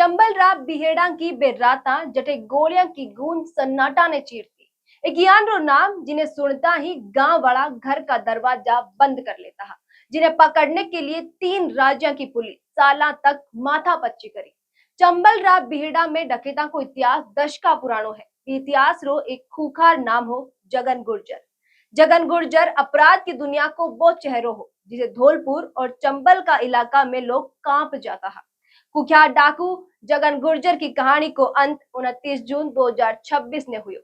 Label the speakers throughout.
Speaker 1: चंबल रात बिहेड़ा की बेराता जटे गोलियां की गूंज सन्नाटा ने चीर दी। एक यानरो नाम जिन्हें सुनता ही गांव वाला घर का दरवाजा बंद कर लेता है, जिन्हें पकड़ने के लिए 3 राज्यों की पुलिस साल तक माथा पच्ची करी। चंबल रात बिहेड़ा में डकैता को इतिहास दशका पुरानो है। इतिहास रो एक खूंखार नाम हो जगन गुर्जर। जगन गुर्जर अपराध की दुनिया को वो चेहरो हो जिसे धौलपुर और चंबल का इलाका में लोग कांप जाता है। कुख्यात डाकू जगन गुर्जर की कहानी को अंत 29 जून 2026 ने हुई।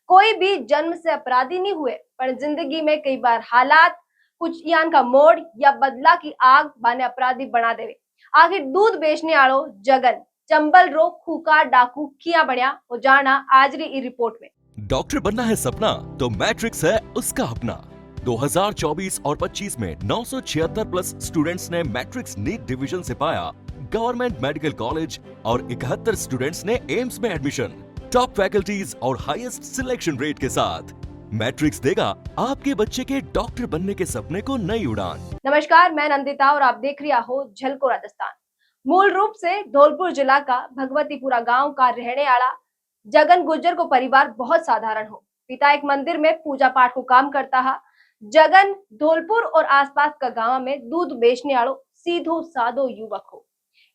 Speaker 1: कोई भी जन्म से अपराधी नहीं हुए, पर जिंदगी में कई बार हालात, कुछ यान का मोड़ या बदला की आग बाने अपराधी बना देवे। आखिर दूध बेचने आलो जगन चंबल रो खूंखार डाकू किया बढ़िया हो जाना आज री ई रिपोर्ट में।
Speaker 2: डॉक्टर बनना है सपना तो मैट्रिक्स है उसका अपना। 2024 और 25 में 976 प्लस स्टूडेंट्स ने मैट्रिक्स नीट डिवीजन से पाया गवर्नमेंट मेडिकल कॉलेज और 71 स्टूडेंट्स ने एम्स में एडमिशन। टॉप फैकल्टीज और हाईएस्ट सिलेक्शन रेट के साथ मैट्रिक्स देगा आपके बच्चे के डॉक्टर बनने के सपने को नई उड़ान।
Speaker 1: नमस्कार, मैं नंदिता और आप देख रहा हो झलको राजस्थान। मूल रूप से धौलपुर जिला का भगवतीपुरा गांव का रहने वाला जगन गुर्जर को परिवार बहुत साधारण हो। पिता एक मंदिर में पूजा पाठ को काम करता है। जगन धौलपुर और आसपास का गांव में दूध बेचने वालों सीधो सादो युवक हो।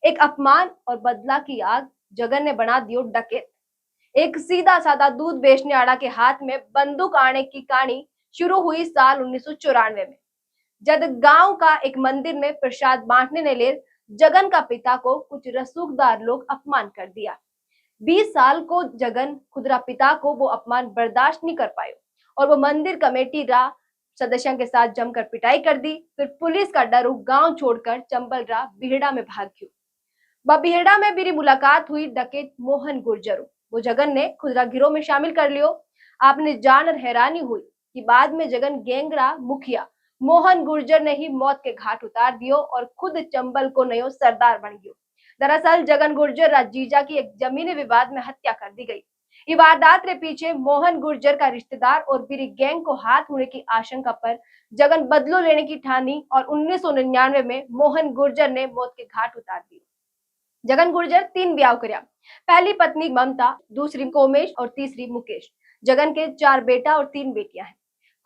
Speaker 1: एक अपमान और बदला की आग जगन ने बना दियो डकैत। एक सीधा साधा दूध बेचने वाला के हाथ में बंदूक आने की कहानी शुरू हुई साल 1994 में, जब गांव का एक मंदिर में प्रसाद बांटने ने ले जगन का पिता को कुछ रसूखदार लोग अपमान कर दिया। 20 साल को जगन खुदरा पिता को वो अपमान बर्दाश्त नहीं कर पाए और वो मंदिर कमेटी रा सदस्यों के साथ जमकर पिटाई कर दी। फिर पुलिस का डर गांव छोड़कर चंबल रा बिहेड़ा में भाग गयो। बिहेड़ा में मेरी मुलाकात हुई डकैत मोहन गुर्जर। वो जगन ने खुदरा गिरोह में शामिल कर लियो। आपने जान और हैरानी हुई कि बाद में जगन गैंगरा मुखिया मोहन गुर्जर ने ही मौत के घाट उतार दियो और खुद चंबल को नयो सरदार बन गयो। दरअसल जगन गुर्जर राजीजा की एक जमीनी विवाद में हत्या कर दी गई। ये वारदात के पीछे मोहन गुर्जर का रिश्तेदार और बीरी गैंग को हाथ होने की आशंका पर जगन बदलो लेने की ठानी और 1999 में मोहन गुर्जर ने मौत के घाट उतार दिए। जगन गुर्जर 3 ब्याह करया। पहली पत्नी ममता, दूसरी कोमेश और तीसरी मुकेश। जगन के 4 बेटा और 3 बेटियां हैं।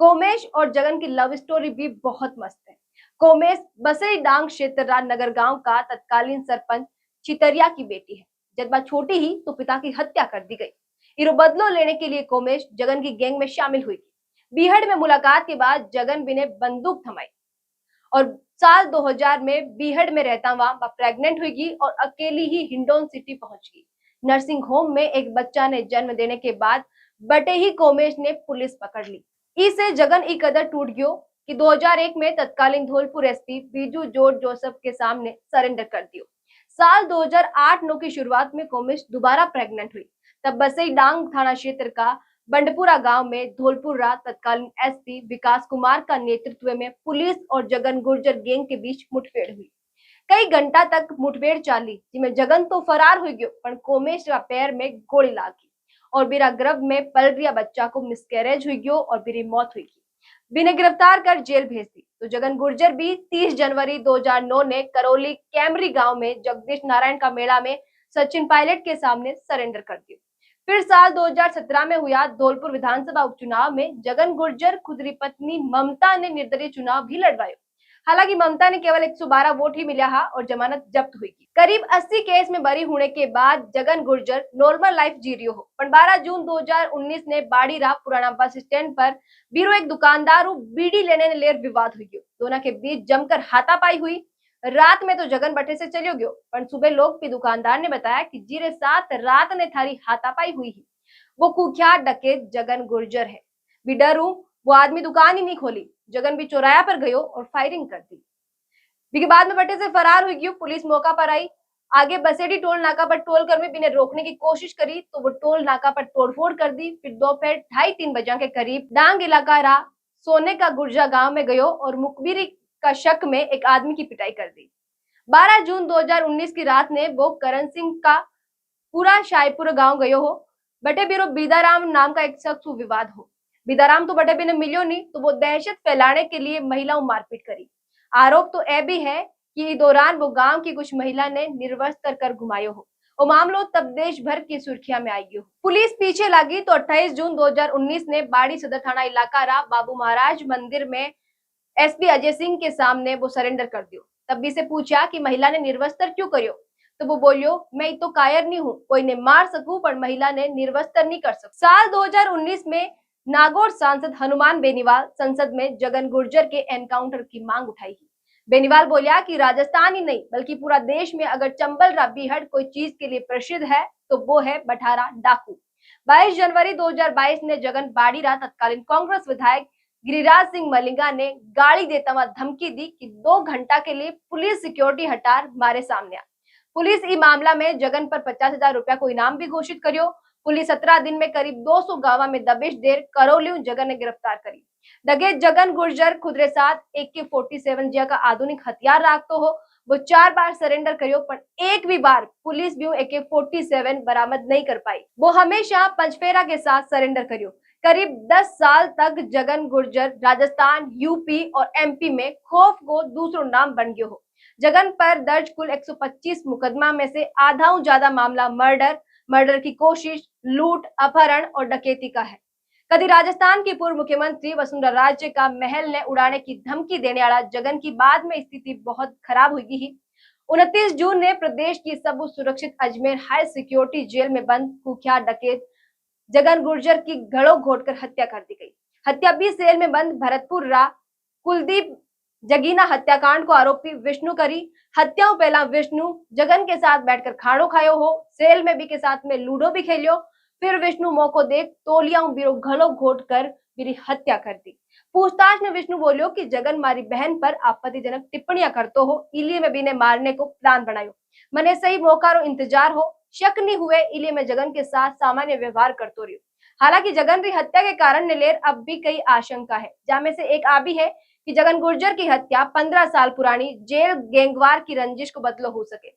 Speaker 1: कोमेश और जगन की लव स्टोरी भी बहुत मस्त है। कोमेश बसई डांग क्षेत्र नगर गांव का तत्कालीन सरपंच चितरिया की बेटी है। जब वह छोटी ही तो पिता की हत्या कर दी गई। इरो बदलो लेने के लिए कोमेश जगन की गैंग में शामिल हुई थी। बीहड़ में मुलाकात के बाद जगन भी ने बंदूक थमाई और साल 2000 में बीहड़ में रहता वह प्रेग्नेंट हुई और अकेली ही हिंडोन सिटी पहुंच गई। नर्सिंग होम में एक बच्चा ने जन्म देने के बाद बटे ही कोमेश ने पुलिस पकड़ ली। इससे जगन ई कदर टूट गयो कि 2001 में तत्कालीन Dholpur SP Biju George Joseph के सामने सरेंडर कर दियो। साल 2008-9 की शुरुआत में कोमेश दोबारा प्रेग्नेंट हुई। तब बसई डांग थाना क्षेत्र का बंडपुरा गांव में धौलपुर रात तत्कालीन एसपी विकास कुमार का नेतृत्व में पुलिस और जगन गुर्जर गैंग के बीच मुठभेड़ हुई। कई घंटा तक मुठभेड़ चाली, जिसमें जगन तो फरार हो गयो, पर कोमेश का पैर में गोली लागी और बिना गर्भ में पल रिया बच्चा को मिसकैरेज हुई गयो और बिरी मौत हुई। बिना गिरफ्तार कर जेल भेज दी तो जगन गुर्जर भी 30 जनवरी 2009 ने करौली कैमरी गांव में जगदीश नारायण का मेला में सचिन पायलट के सामने सरेंडर कर दिया। फिर साल 2017 में हुआ धौलपुर विधानसभा उपचुनाव में जगन गुर्जर खुदरी पत्नी ममता ने निर्दलीय चुनाव भी लड़वायो। हालांकि ममता ने केवल 112 वोट ही मिला और जमानत जब्त हुई। करीब 80 केस में बरी होने के बाद जगन गुर्जर नॉर्मल लाइफ जी रही हो। 12 जून 2019 ने बाड़ी रा पुराना बस स्टैंड पर बीरो एक दुकानदार बीड़ी लेने ने लेर विवाद हुई। दोनों के बीच जमकर हाथापाई हुई। रात में तो जगन बटे से चलियो गयो, पर सुबह लोग भी दुकानदार ने बताया कि जीरे साथ रात ने थारी हाथापाई हुई ही। वो कुख्यात डकैत जगन गुर्जर है। भी डरू वो आदमी दुकान ही नहीं खोली। जगन भी चौराया पर गयो और फायरिंग कर दी। के बाद में बटे से फरार हुई। पुलिस मौका पर आई। आगे बसेड़ी टोल नाका पर टोल कर्मी भी ने रोकने की कोशिश करी तो वो टोल नाका पर तोड़फोड़ कर दी। फिर दोपहर 2:30-3 बजे के करीब डांग इलाका रा सोने का गुर्जा गांव में गयो और मुखबिरी का शक में एक आदमी की पिटाई कर दी। 12 जून 2019 की रात ने वो करण सिंह का पूरा शायपुर गांव गयो हो। बटे बीरो बीदाराम नाम का एक शख्स विवाद हो। बीदाराम तो बटे भी ने मिलियो नहीं तो वो दहशत फैलाने के लिए महिलाओं मारपीट करी। आरोप तो यह भी है कि इस दौरान वो गांव की कुछ महिला ने निर्वस्त्र कर घुमायो हो वो मामलो तब देश भर की सुर्खियां में आई। पुलिस पीछे लगी तो 28 जून 2019 ने बाड़ी सदर थाना इलाका रा बाबू महाराज मंदिर में एसपी अजय सिंह के सामने वो सरेंडर कर दियो। तब भी से पूछा कि महिला ने निर्वस्त्र क्यों करियो, तो वो बोलियो मैं तो कायर नहीं हूँ, कोई ने मार सकूं पर महिला ने निर्वस्त्र नहीं कर सकूं। साल 2019 में नागौर सांसद हनुमान बेनीवाल संसद में जगन गुर्जर के एनकाउंटर की मांग उठाई। बेनीवाल बोलिया कि राजस्थान ही नहीं बल्कि पूरा देश में अगर चंबल राबीहट कोई चीज के लिए प्रसिद्ध है तो वो है बठारा डाकू। 22 जनवरी 2022 ने जगन बाड़ीरा तत्कालीन कांग्रेस विधायक गिरिराज सिंह मलिंगा ने गाली देता हुआ धमकी दी कि 2 घंटा के लिए पुलिस सिक्योरिटी हटार मारे सामने आ। पुलिस इस मामला में जगन पर 50,000 रुपया को इनाम भी घोषित करियो। पुलिस 17 दिन में करीब 200 गांव में दबिश देर करौलियों जगन ने गिरफ्तार करी। दगे जगन गुर्जर खुदरे साथ AK-47 जिया का आधुनिक हथियार राखतो हो। वो 4 बार सरेंडर करियो पर एक भी बार पुलिस भी AK-47 बरामद नहीं कर पाई। वो हमेशा पंचफेरा के साथ सरेंडर करियो। करीब 10 साल तक जगन गुर्जर राजस्थान, यूपी और MP में खौफ को दूसरों नाम बन गयो हो। जगन पर दर्ज कुल 125 मुकदमा में से आधा ज्यादा मामला मर्डर की कोशिश, लूट, अपहरण और डकैती का है। कभी राजस्थान की पूर्व मुख्यमंत्री वसुंधरा राजे का महल ने उड़ाने की धमकी देने वाला जगन की बाद में स्थिति बहुत खराब हुई ही। 29 जून ने प्रदेश की सब सुरक्षित अजमेर हाई सिक्योरिटी जेल में बंद कुख्यात डकैत जगन गुर्जर की गड़ों घोटकर हत्या कर दी गई। हत्या भी सेल में बंद भरतपुर रा कुलदीप जगीना हत्याकांड को आरोपी विष्णु करी। हत्याओं पहला विष्णु जगन के साथ बैठकर खाणो खायो हो, सेल में भी के साथ में लूडो भी खेलियो। फिर विष्णु मौको देख तोलियां बिरो घड़ो घोट कर मेरी हत्या कर दी। पूछताछ में विष्णु बोलियो कि जगन मारी बहन पर आपत्तिजनक टिप्पणियां करतो हो, इलिए में बिने मारने को प्लान बनायो। मने सही मौका रो इंतजार हो, शक नहीं हुए इलिए में जगन के साथ सामान्य व्यवहार करतो रही। हालांकि जगन की हत्या के कारण ने लेर अब भी कई आशंका है, जामे से एक आ भी है कि जगन गुर्जर की हत्या 15 साल पुरानी जेल गैंगवार की रंजिश को बदलो हो सके।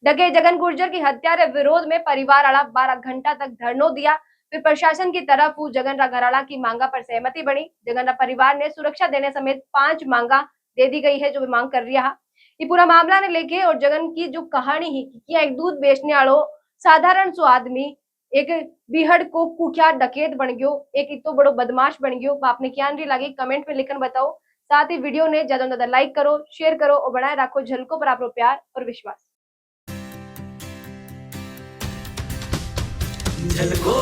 Speaker 1: डगे जगन गुर्जर की हत्या के विरोध में परिवार आला 12 घंटा तक धरनो दिया। फिर प्रशासन की तरफ जगन रा घराला की मांगा पर सहमति बनी। जगन रा परिवार ने सुरक्षा देने समेत 5 मांगा दे दी गई है जो भी मांग कर रहा। ये पूरा मामला ने लेके और जगन की जो कहानी ही कि एक दूध बेचने वालों साधारण सो आदमी एक बीहड़ को कुख्यात डकैत बन गयो, एक इतो बड़ो बदमाश बन गयो। आपने क्या लगी कमेंट में लिखकर बताओ। साथ ही वीडियो ने ज्यादा से ज्यादा लाइक करो, शेयर करो और बनाए रखो झलकों पर आपको प्यार और विश्वास।
Speaker 3: झलको